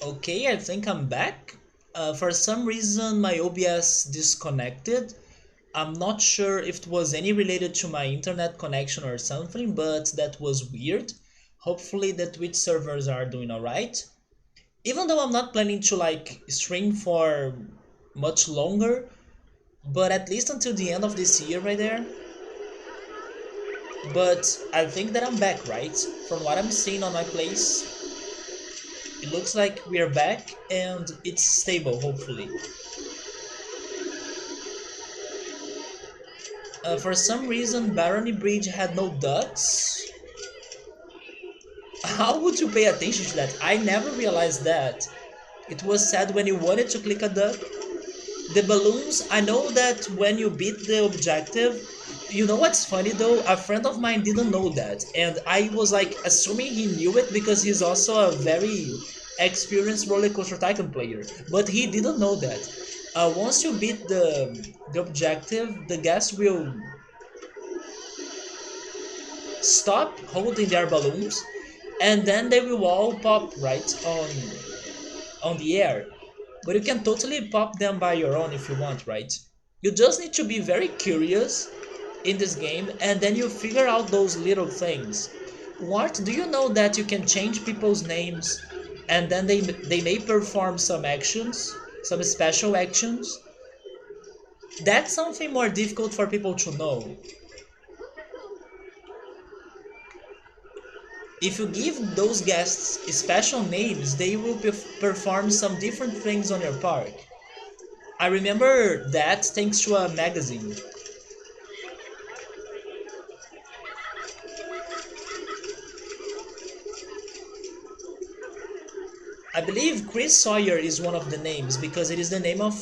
Okay, I think I'm back. For some reason, my OBS disconnected. I'm not sure if it was any related to my internet connection or something, but that was weird. Hopefully the Twitch servers are doing alright. Even though I'm not planning to like stream for much longer, but at least until the end of this year right there. But I think that I'm back, right? From what I'm seeing on my place, it looks like we are back and it's stable, hopefully. For some reason, Barony Bridge had no ducks. How would you pay attention to that? I never realized that. It was said when you wanted to click a duck. The balloons, I know that when you beat the objective, you know what's funny though? A friend of mine didn't know that, and I was like assuming he knew it because he's also a very experienced RollerCoaster Tycoon player, but he didn't know that. Once you beat the objective, the guest will stop holding their balloons, and then they will all pop right on the air. But you can totally pop them by your own if you want, right? You just need to be very curious in this game, and then you figure out those little things. What do you know that you can change people's names, and then they may perform some actions, some special actions? That's something more difficult for people to know. If you give those guests special names, they will perform some different things on your park. I remember that thanks to a magazine. I believe Chris Sawyer is one of the names because it is the name of...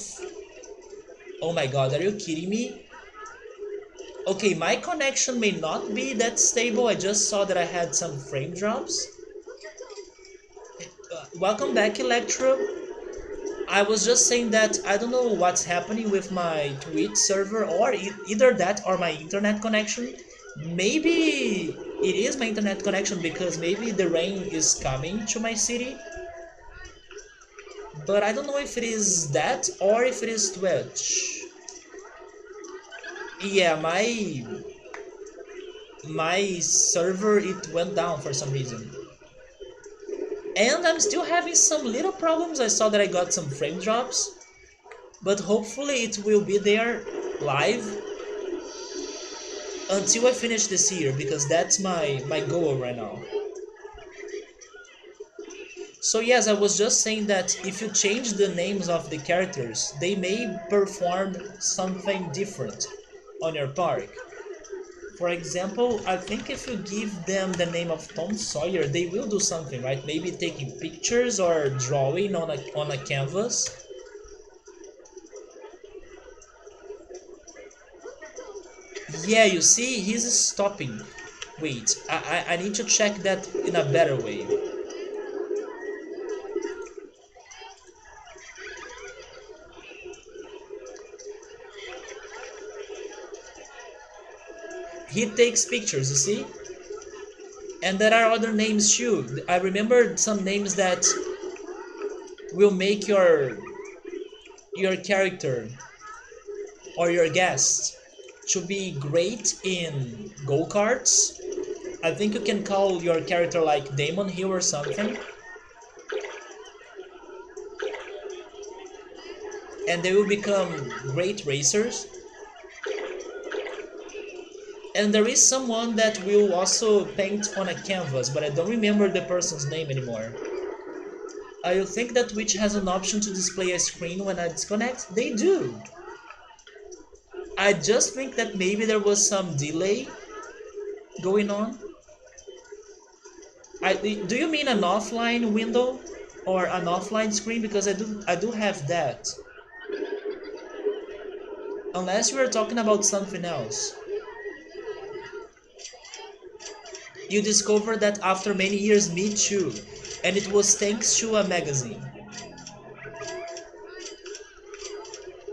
Oh my god, are you kidding me? Okay, my connection may not be that stable, I just saw that I had some frame drops. Welcome back, Electro. I was just saying that I don't know what's happening with my Twitch server, or either that or my internet connection. Maybe it is my internet connection because maybe the rain is coming to my city. But I don't know if it is that or if it is Twitch. Yeah, my server, it went down for some reason. And I'm still having some little problems. I saw that I got some frame drops, but hopefully it will be there live until I finish this year, because that's my goal right now. So yes, I was just saying that if you change the names of the characters, they may perform something different on your park. For example, I think if you give them the name of Tom Sawyer, they will do something, right? Maybe taking pictures or drawing on a canvas. Yeah, you see, he's stopping. Wait, I need to check that in a better way. He takes pictures, you see? And there are other names too. I remember some names that will make your character or your guest to be great in go-karts. I think you can call your character like Damon Hill or something. And they will become great racers. And there is someone that will also paint on a canvas, but I don't remember the person's name anymore. You think that Twitch has an option to display a screen when I disconnect? They do! I just think that maybe there was some delay going on. Do you mean an offline window or an offline screen? Because I do have that. Unless you are talking about something else. You discovered that after many years, me too. And it was thanks to a magazine.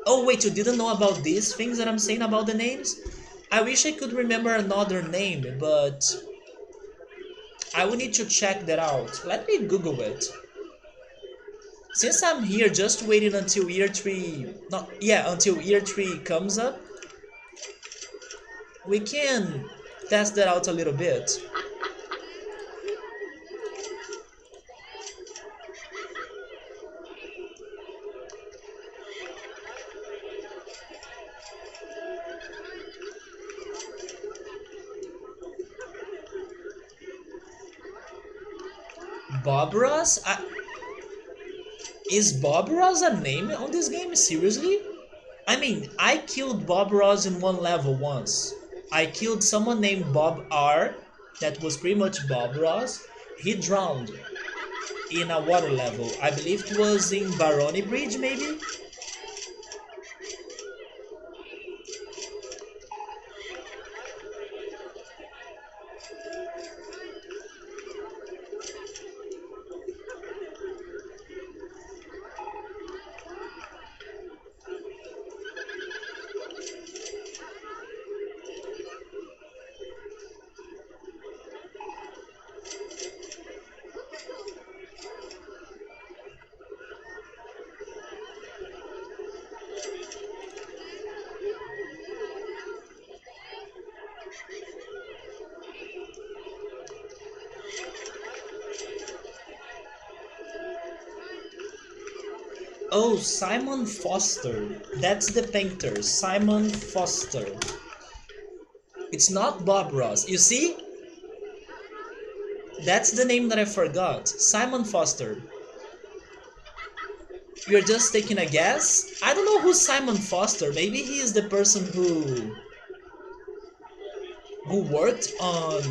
Oh wait, you didn't know about these things that I'm saying about the names? I wish I could remember another name, but I will need to check that out. Let me Google it. Since I'm here just waiting until year 3, not, yeah, until year 3 comes up, we can test that out a little bit. Bob Ross? Is Bob Ross a name on this game? Seriously? I mean, I killed Bob Ross in one level once. I killed someone named Bob R. That was pretty much Bob Ross. He drowned in a water level. I believe it was in Barony Bridge, maybe? Oh, Simon Foster. That's the painter, Simon Foster. It's not Bob Ross. You see? That's the name that I forgot. Simon Foster. You're just taking a guess? I don't know who's Simon Foster. Maybe he is the person who worked on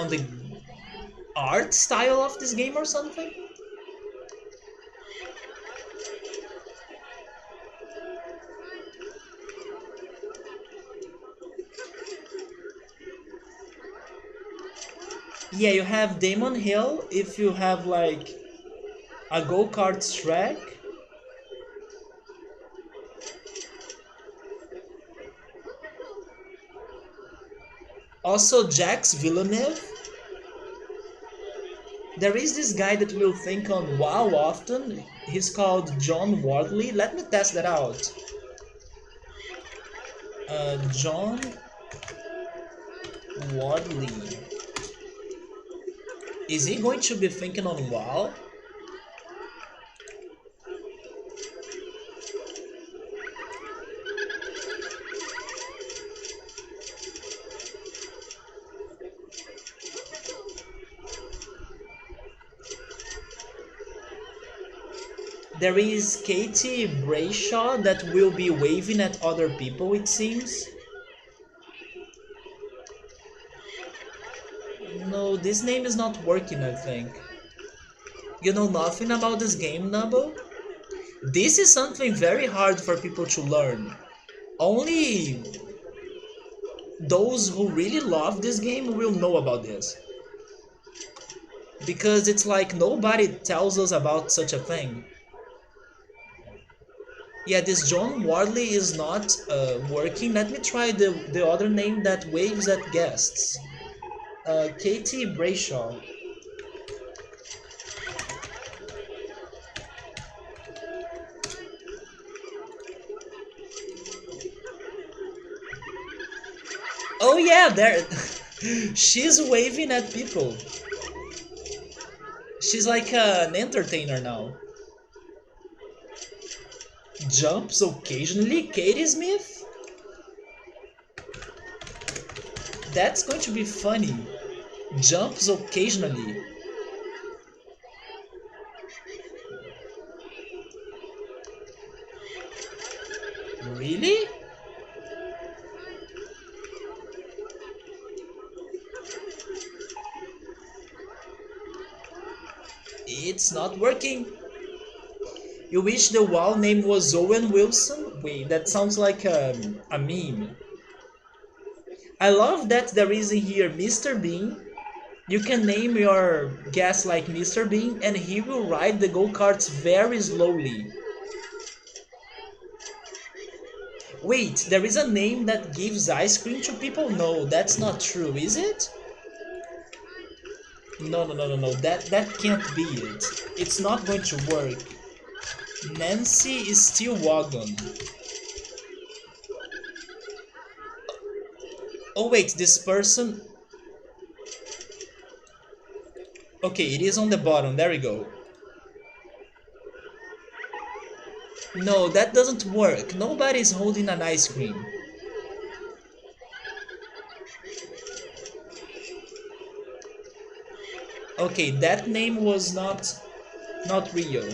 the art style of this game or something? Yeah, you have Damon Hill if you have like a go-kart track. Also Jax Villeneuve. There is this guy that will think on WoW often. He's called John Wardley. Let me test that out. John Wardley. Is he going to be thinking on WoW? There is Katie Brayshaw that will be waving at other people, it seems. No, this name is not working, I think. You know nothing about this game, Nabo? This is something very hard for people to learn. Only those who really love this game will know about this. Because it's like nobody tells us about such a thing. Yeah, this John Wardley is not working. Let me try the other name that waves at guests. Katie Brayshaw. Oh yeah, there. She's waving at people. She's like an entertainer now. Jumps occasionally, Katie Smith? That's going to be funny. Jumps occasionally. Really? It's not working. You wish the WoW name was Owen Wilson? Wait, that sounds like a meme. I love that there is in here Mr. Bean. You can name your guest like Mr. Bean and he will ride the go-karts very slowly. Wait, there is a name that gives ice cream to people? No, that's not true, is it? No, that can't be it. It's not going to work. Nancy is still wagon. Oh wait, this person... Okay, it is on the bottom, there we go. No, that doesn't work. Nobody's holding an ice cream. Okay, that name was not real.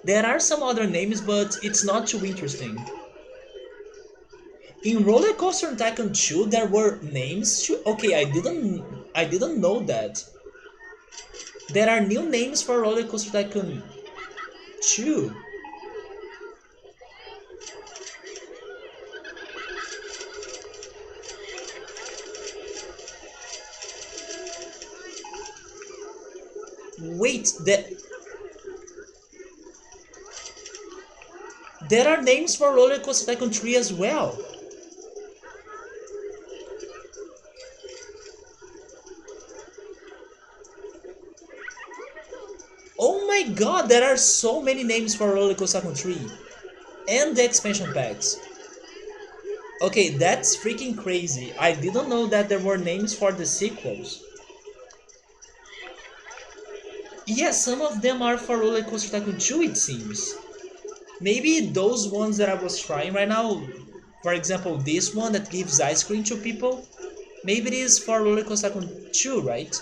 There are some other names, but it's not too interesting. In RollerCoaster Tycoon 2, there were names too. Okay, I didn't know that. There are new names for RollerCoaster Tycoon 2. Wait, there are names for RollerCoaster Tycoon 3 as well. Oh my god, there are so many names for RollerCoaster Tycoon 3. And the expansion packs. Okay, that's freaking crazy. I didn't know that there were names for the sequels. Yes, some of them are for RollerCoaster Tycoon 2, it seems. Maybe those ones that I was trying right now, for example, this one that gives ice cream to people, maybe it is for RollerCoaster Tycoon 2, right?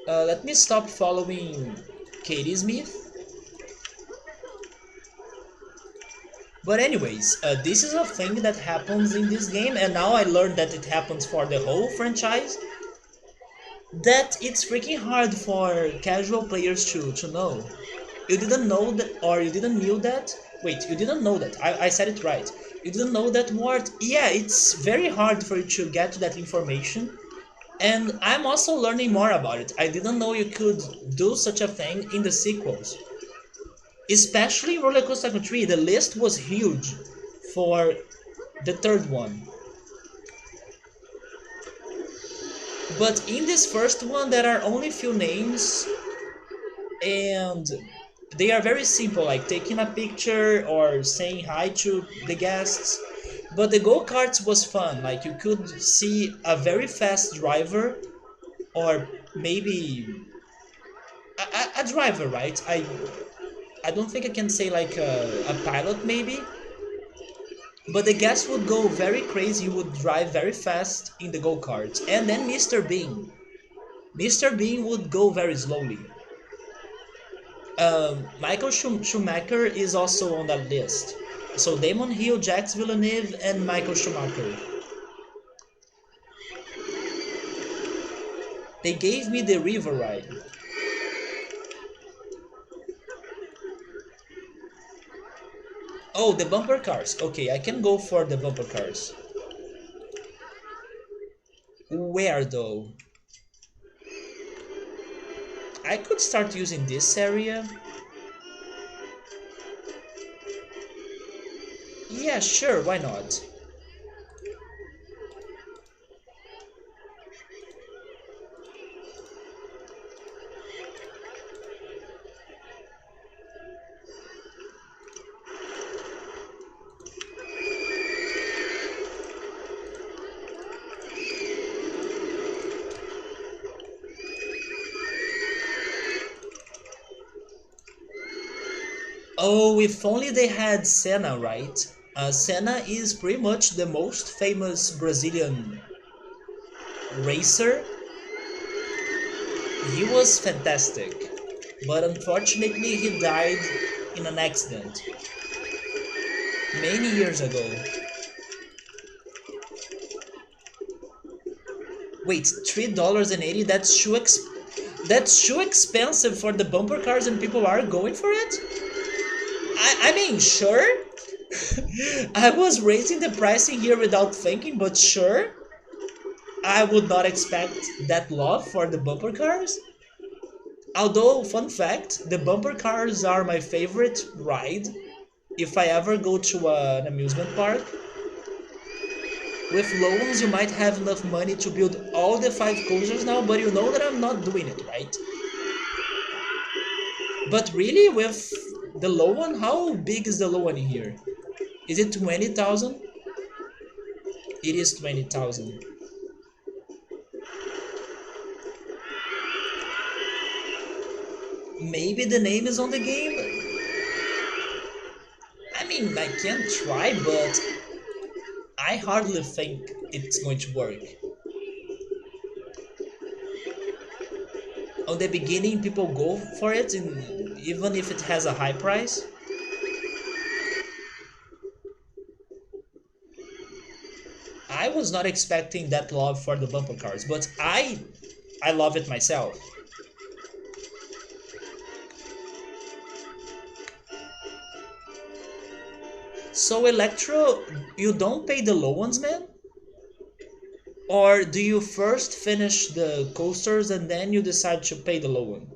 Let me stop following Katie Smith. But anyways, this is a thing that happens in this game, and now I learned that it happens for the whole franchise. That it's freaking hard for casual players to know. You didn't know that, or you didn't knew that? Wait, you didn't know that. I said it right. You didn't know that, Mort? Yeah, it's very hard for you to get to that information. And I'm also learning more about it. I didn't know you could do such a thing in the sequels. Especially in RollerCoaster Tycoon 3, the list was huge for the third one. But in this first one, there are only few names, and they are very simple, like taking a picture or saying hi to the guests. But the go-karts was fun, like you could see a very fast driver, or maybe a driver, right? I don't think I can say like a pilot maybe, but the guests would go very crazy, he would drive very fast in the go-karts. And then Mr. Bean. Mr. Bean would go very slowly. Michael Schumacher is also on that list. So Damon Hill, Jacques Villeneuve, and Michael Schumacher. They gave me the river ride. Oh, the bumper cars. Okay, I can go for the bumper cars. Where though? I could start using this area. Yeah, sure, why not? Oh, if only they had Senna, right? Senna is pretty much the most famous Brazilian racer. He was fantastic, but unfortunately he died in an accident many years ago. Wait, $3.80? That's too expensive for the bumper cars, and people are going for it? I mean, sure. I was raising the pricing here without thinking, but sure. I would not expect that love for the bumper cars. Although, fun fact, the bumper cars are my favorite ride if I ever go to an amusement park. With loans, you might have enough money to build all the 5 coasters now, but you know that I'm not doing it, right? But really, with the low one, how big is the low one in here? Is it 20,000? It is 20,000. Maybe the name is on the game? I mean, I can try, but I hardly think it's going to work. On the beginning, people go for it, even if it has a high price. I was not expecting that love for the bumper cars, but I love it myself. So Electro, you don't pay the low ones, man? Or do you first finish the coasters and then you decide to pay the low one?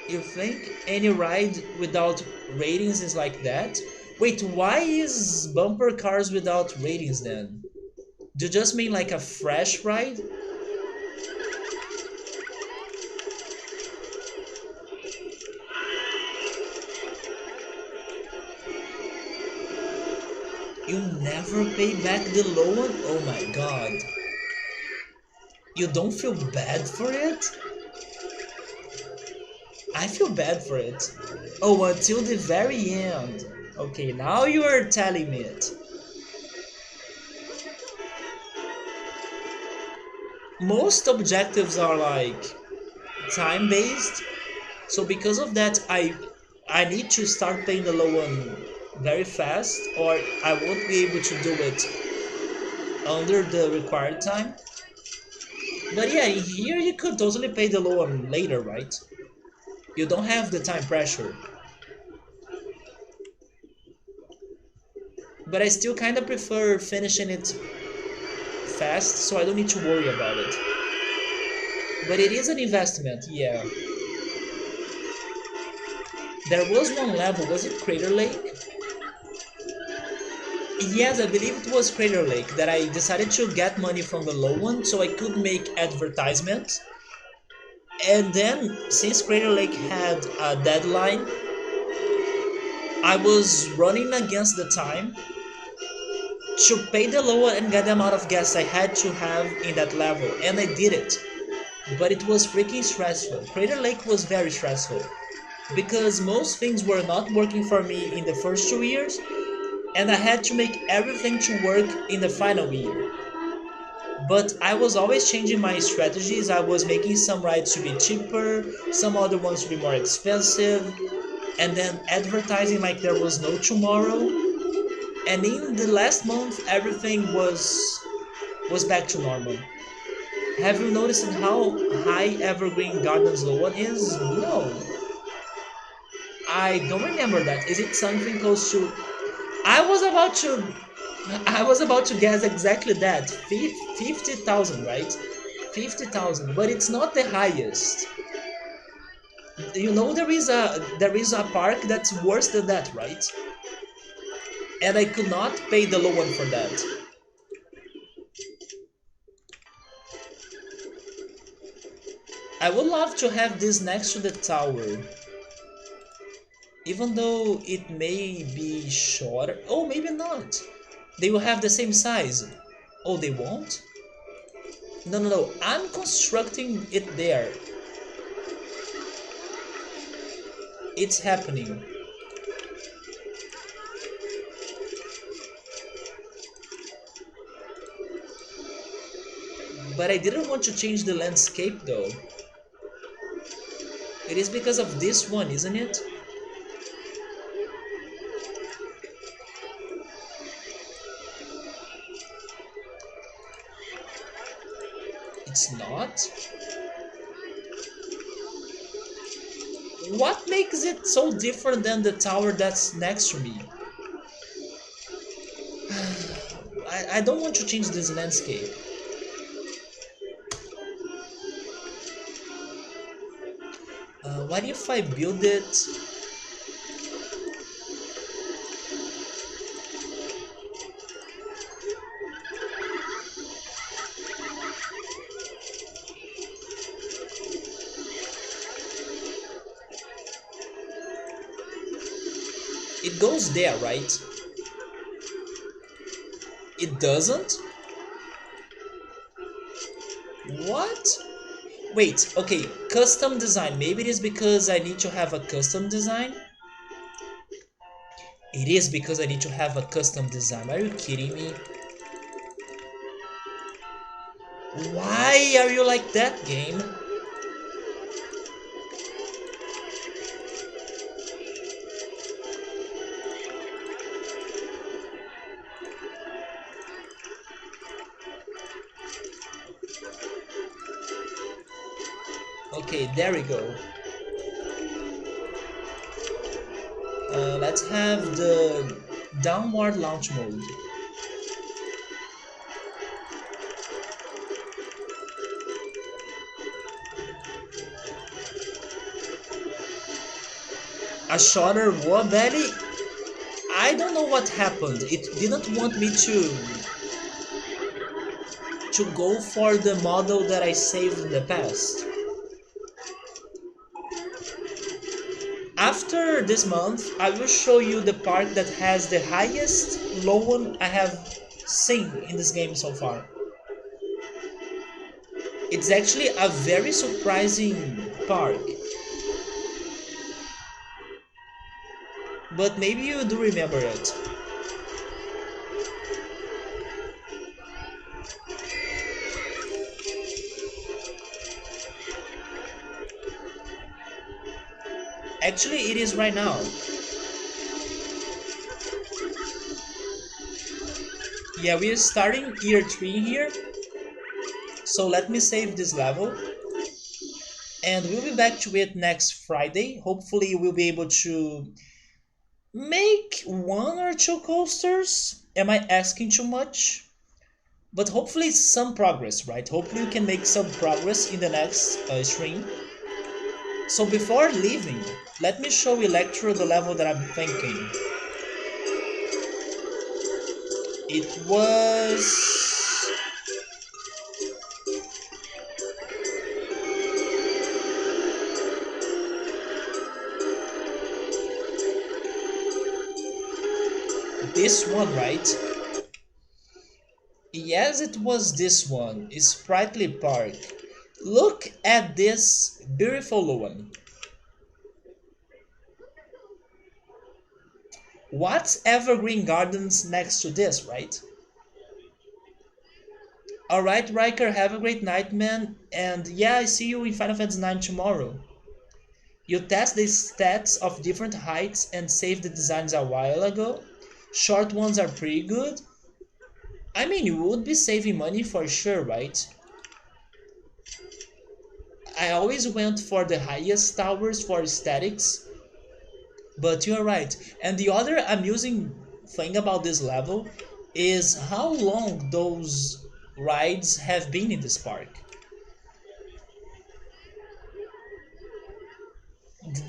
You think any ride without ratings is like that? Wait, why is bumper cars without ratings then? Do you just mean like a fresh ride? You never pay back the low one? Oh my god. You don't feel bad for it? I feel bad for it. Oh, until the very end. Okay, now you are telling me it. Most objectives are like time based, so because of that I need to start paying the low one very fast or I won't be able to do it under the required time. But yeah, here you could totally pay the low one later, right? You don't have the time pressure. But I still kind of prefer finishing it fast so I don't need to worry about it. But it is an investment, yeah. There was one level, was it Crater Lake? Yes, I believe it was Crater Lake that I decided to get money from the low one so I could make advertisements. And then, since Crater Lake had a deadline, I was running against the time to pay the low one and get the amount of gas I had to have in that level. And I did it. But it was freaking stressful. Crater Lake was very stressful. Because most things were not working for me in the first 2 years, and I had to make everything to work in the final year. But I was always changing my strategies. I was making some rides to be cheaper, some other ones to be more expensive, and then advertising like there was no tomorrow. And in the last month, everything was back to normal. Have you noticed how high Evergreen Gardens low one is? No, I don't remember that. Is it something close to? I was about to I was about to guess exactly that. 50,000, right? 50,000, but it's not the highest. You know there is a park that's worse than that, right? And I could not pay the low one for that. I would love to have this next to the tower. Even though it may be shorter. Oh, maybe not. They will have the same size. Oh, they won't? No, no, no. I'm constructing it there. It's happening. But I didn't want to change the landscape though. It is because of this one, isn't it? It's not? What makes it so different than the tower that's next to me? I don't want to change this landscape. What if I build it? It goes there, right? It doesn't? What? Wait, okay, custom design. Maybe it is because I need to have a custom design? It is because I need to have a custom design. Are you kidding me? Why are you like that, game? Okay, there we go. Let's have the downward launch mode. A shorter war belly? I don't know what happened. It didn't want me to go for the model that I saved in the past. After this month, I will show you the part that has the highest low one I have seen in this game so far. It's actually a very surprising park. But maybe you do remember it. Actually, it is right now. Yeah, we are starting year 3 here. So let me save this level. And we'll be back to it next Friday. Hopefully we'll be able to make 1 or 2 coasters. Am I asking too much? But hopefully some progress, right? Hopefully we can make some progress in the next stream. So before leaving, let me show Electro the level that I'm thinking. It was... this one, right? Yes, it was this one, Sprightly Park. Look at this beautiful one. What's Evergreen Gardens next to this, right? Alright, Riker, have a great night, man. And yeah, I see you in Final Fantasy 9 tomorrow. You test the stats of different heights and saved the designs a while ago. Short ones are pretty good. I mean, you would be saving money for sure, right? I always went for the highest towers for aesthetics. But you're right. And the other amusing thing about this level is how long those rides have been in this park.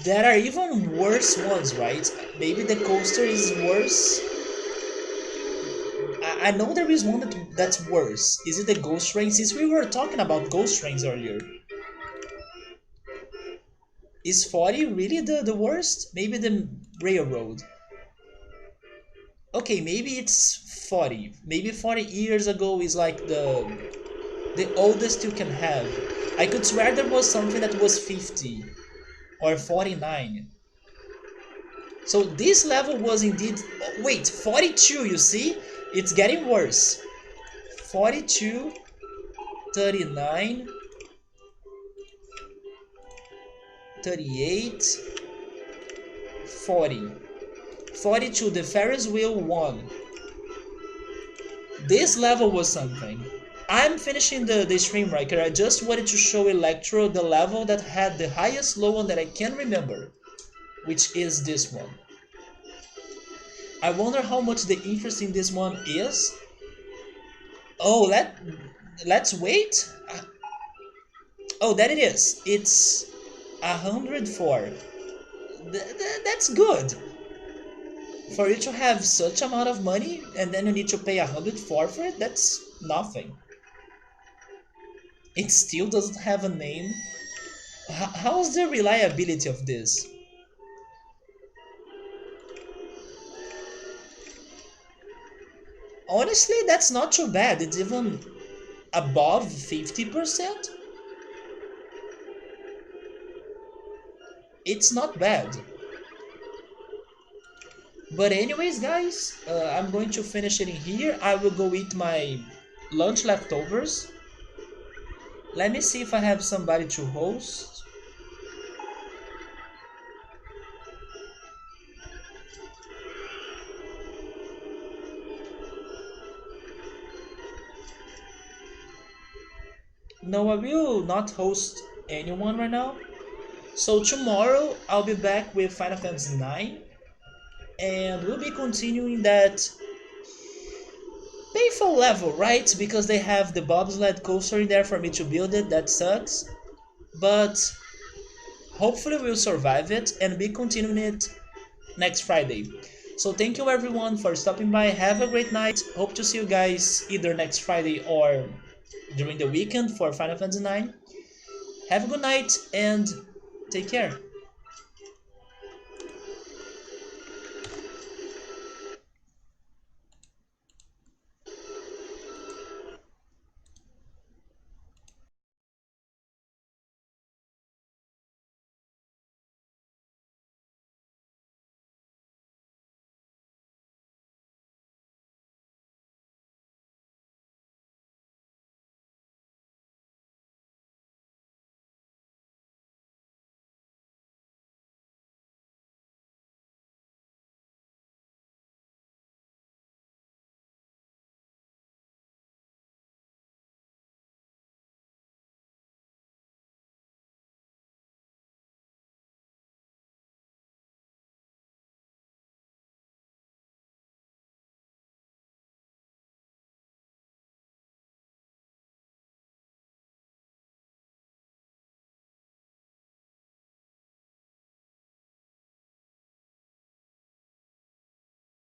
There are even worse ones, right? Maybe the coaster is worse. I know there is one that's worse. Is it the ghost train? Since we were talking about ghost trains earlier. Is 40 really the worst? Maybe the railroad. Okay, maybe it's 40. Maybe 40 years ago is like the oldest you can have. I could swear there was something that was 50 or 49. So this level was indeed... Wait, 42, you see? It's getting worse. 42, 39, 38, 40. 42, the Ferris wheel won. This level was something. I'm finishing the stream, Riker. I just wanted to show Electro the level that had the highest low one that I can remember, which is this one. I wonder how much the interest in this one is. Oh, let's wait. Oh, that it is. It's 104. That's good. For you to have such amount of money and then you need to pay 104 for it, that's nothing. It still doesn't have a name. How's the reliability of this? Honestly, that's not too bad. It's even above 50%. It's not bad. But anyways, guys, I'm going to finish it in here. I will go eat my lunch leftovers. Let me see if I have somebody to host. No, I will not host anyone right now. So tomorrow I'll be back with Final Fantasy 9 and we'll be continuing that painful level, right? Because they have the bobsled coaster in there for me to build it. That sucks. But hopefully we'll survive it and be continuing it next Friday. So thank you everyone for stopping by. Have a great night. Hope to see you guys either next Friday or during the weekend for Final Fantasy 9. Have a good night and take care.